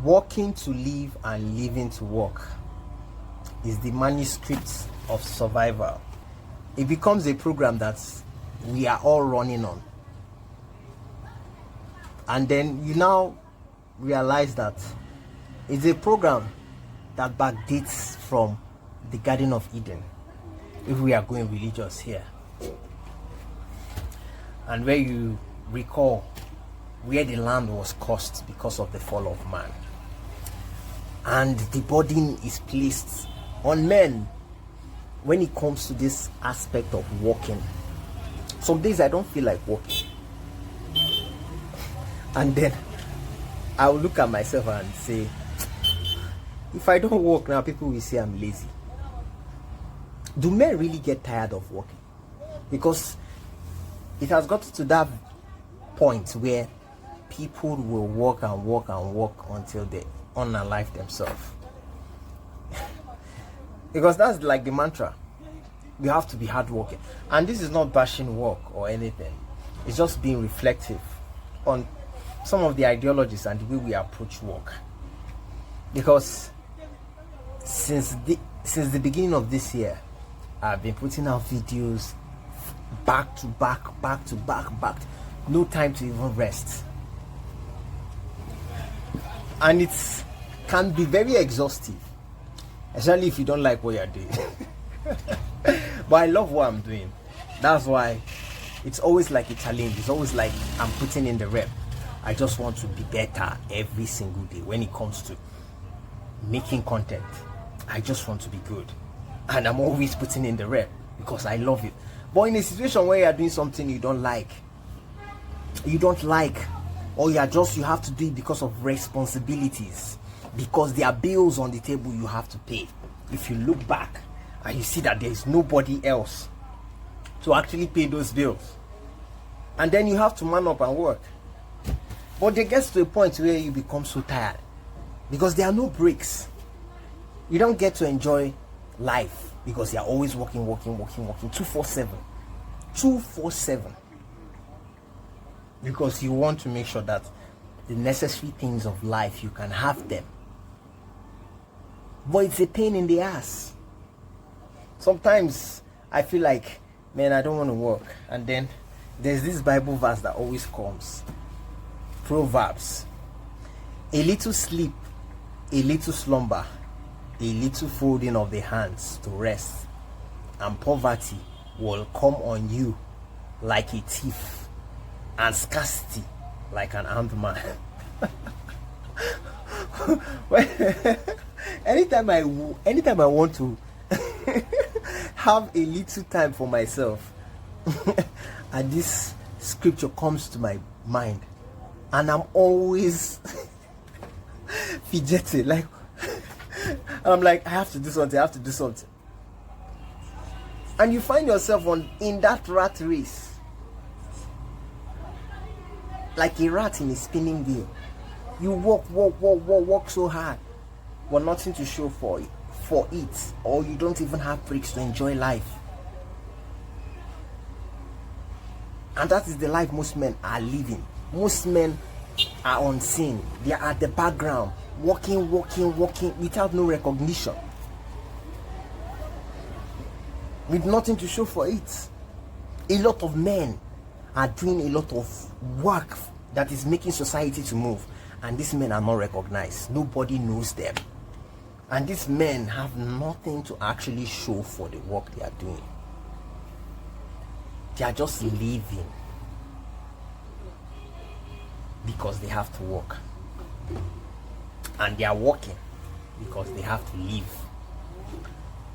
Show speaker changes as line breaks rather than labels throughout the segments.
Working to live and living to work is the manuscript of survival. It becomes a program that we are all running on. And then you now realize that it's a program that backdates from the Garden of Eden, if we are going religious here. And where you recall where the land was cursed because of the fall of man. And the burden is placed on men when it comes to this aspect of walking. Some days I don't feel like walking. And then I'll look at myself and say, if I don't walk now, people will say I'm lazy. Do men really get tired of walking? Because it has got to that point where people will walk and walk and walk until they unalive themselves. Because that's like the mantra. You have to be hardworking. And this is not bashing work or anything. It's just being reflective on some of the ideologies and the way we approach work. Because since the beginning of this year, I've been putting out videos back to back. No time to even rest. And it can be very exhaustive, especially if you don't like what you're doing. But I love what I'm doing. That's why it's always like a challenge. It's always like I'm putting in the rep. I just want to be better every single day when it comes to making content. I just want to be good. And I'm always putting in the rep because I love it. But in a situation where you're doing something you don't like, or you have to do it because of responsibilities, because there are bills on the table you have to pay. If you look back and you see that there is nobody else to actually pay those bills, and then you have to man up and work. But it gets to a point where you become so tired because there are no breaks. You don't get to enjoy life because you're always working 247 because you want to make sure that the necessary things of life, you can have them. But it's a pain in the ass. Sometimes I feel like, man, I don't want to work. And then there's this Bible verse that always comes. Proverbs. A little sleep, a little slumber, a little folding of the hands to rest, and poverty will come on you like a thief, and scarcity like an armed man. anytime I want to have a little time for myself, and this scripture comes to my mind, and I'm always fidgeting, like I'm like, I have to do something. And you find yourself in that rat race, like a rat in a spinning wheel. You walk so hard, but nothing to show for it, or you don't even have breaks to enjoy life. And that is the life most men are living. Most men are unseen. They are at the background, walking without no recognition, with nothing to show for it. A lot of men are doing a lot of work that is making society to move, and these men are not recognized. Nobody knows them, and these men have nothing to actually show for the work they are doing. They are just living because they have to work, and they are working because they have to live.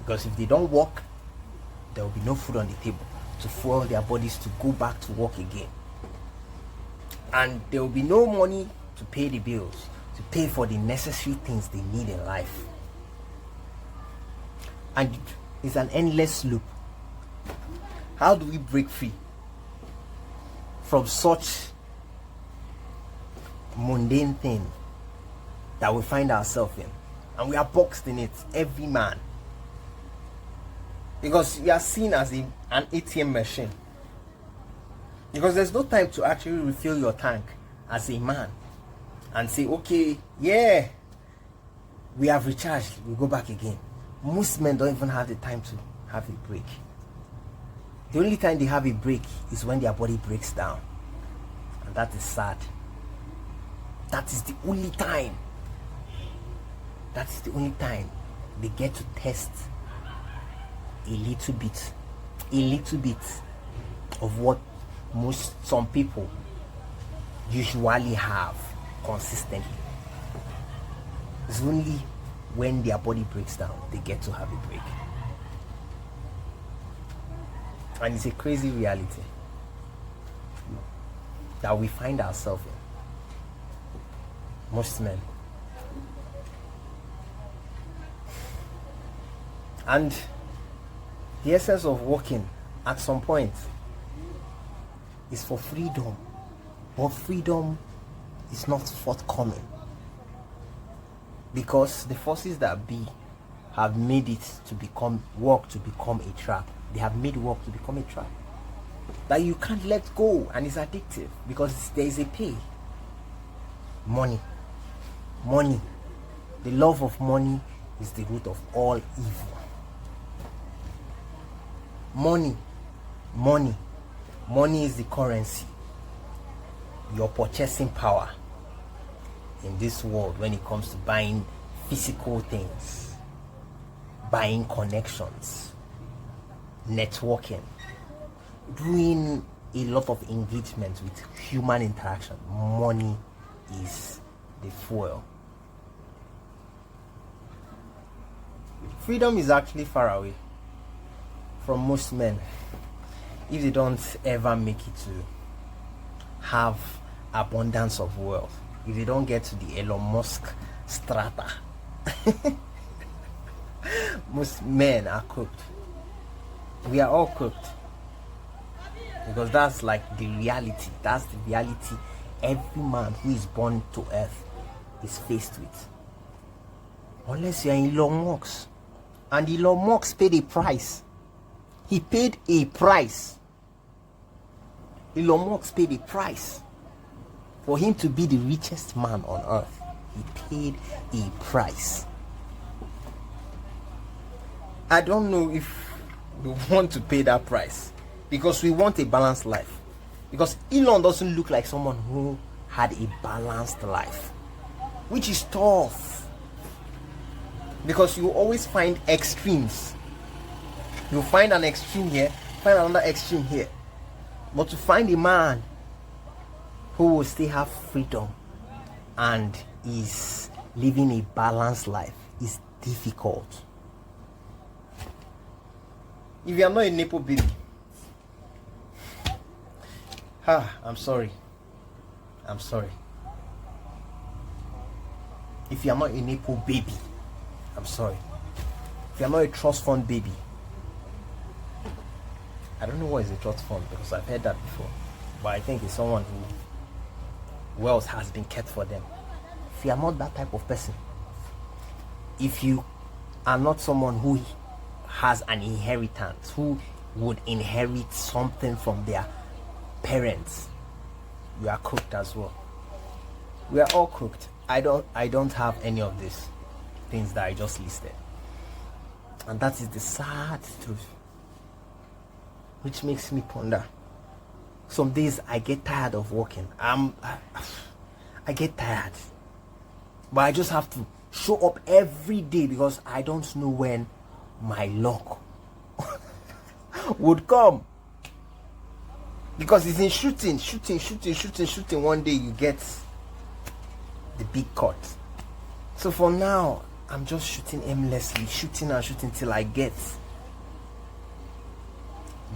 Because if they don't work, there will be no food on the table to fuel their bodies to go back to work again, and there will be no money to pay the bills, to pay for the necessary things they need in life. And it's an endless loop. How do we break free from such mundane thing that we find ourselves in, and we are boxed in it, every man? Because you are seen as an ATM machine. Because there's no time to actually refill your tank as a man. and say, okay, yeah, we have recharged, we go back again. Most men don't even have the time to have a break. The only time they have a break is when their body breaks down. And that is sad. That is the only time. That is the only time they get to test a little bit of what some people usually have consistently. It's only when their body breaks down they get to have a break. And it's a crazy reality that we find ourselves in. Most men. And the essence of working at some point is for freedom. But freedom is not forthcoming. Because the forces that be have made it to become work to become a trap. They have made work to become a trap that you can't let go, and it's addictive because there is a pay. Money. The love of money is the root of all evil. Money is the currency, your purchasing power in this world when it comes to buying physical things, buying connections, networking, doing a lot of engagement with human interaction. Money is the fuel. Freedom is actually far away from most men if they don't ever make it to have abundance of wealth. If they don't get to the Elon Musk strata. Most men are cooked. We are all cooked. Because that's like the reality. That's the reality every man who is born to earth is faced with. Unless you are Elon Musk. And Elon Musk paid a price. He paid a price. Elon Musk paid a price for him to be the richest man on earth. He paid a price. I don't know if we want to pay that price because we want a balanced life. Because Elon doesn't look like someone who had a balanced life, which is tough. Because you always find extremes. You find an extreme here, find another extreme here. But to find a man who will still have freedom and is living a balanced life is difficult. If you are not a Nepo baby, I'm sorry. If you are not a Nepo baby, I'm sorry. If you are not a trust fund baby, I don't know what is a trust fund because I've heard that before, but I think it's someone who wealth has been kept for them. If you are not that type of person, if you are not someone who has an inheritance, who would inherit something from their parents, you are cooked as well. We are all cooked. I don't have any of these things that I just listed, and that is the sad truth, which makes me ponder. Some days I get tired of working. I get tired, but I just have to show up every day because I don't know when my luck would come. Because it's in shooting. One day you get the big cut. So for now, I'm just shooting aimlessly, shooting till I get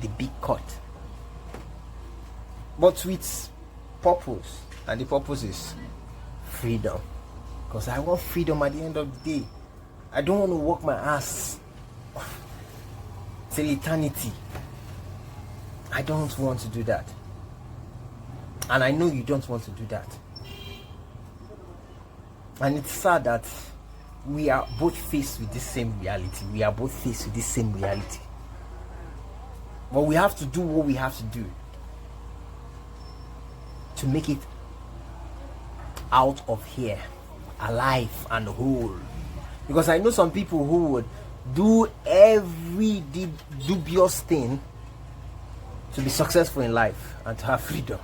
the big cut. But with purpose, and the purpose is freedom. Because I want freedom at the end of the day. I don't want to work my ass till eternity. I don't want to do that. And I know you don't want to do that. And it's sad that we are both faced with this same reality. But we have to do what we have to do to make it out of here alive and whole. Because I know some people who would do every dubious thing to be successful in life and to have freedom.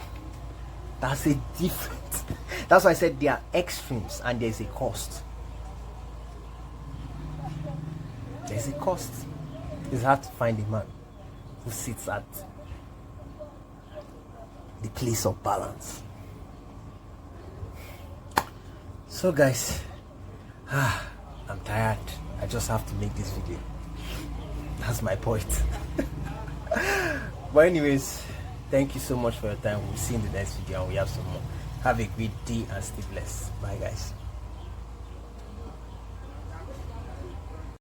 That's a different. That's why I said there are extremes and there's a cost. There's a cost. It's hard to find a man who sits at the place of balance. So guys, I'm tired. I just have to make this video. That's my point. But anyways, thank you so much for your time. We'll see you in the next video and we have some more. Have a great day and stay blessed. Bye guys.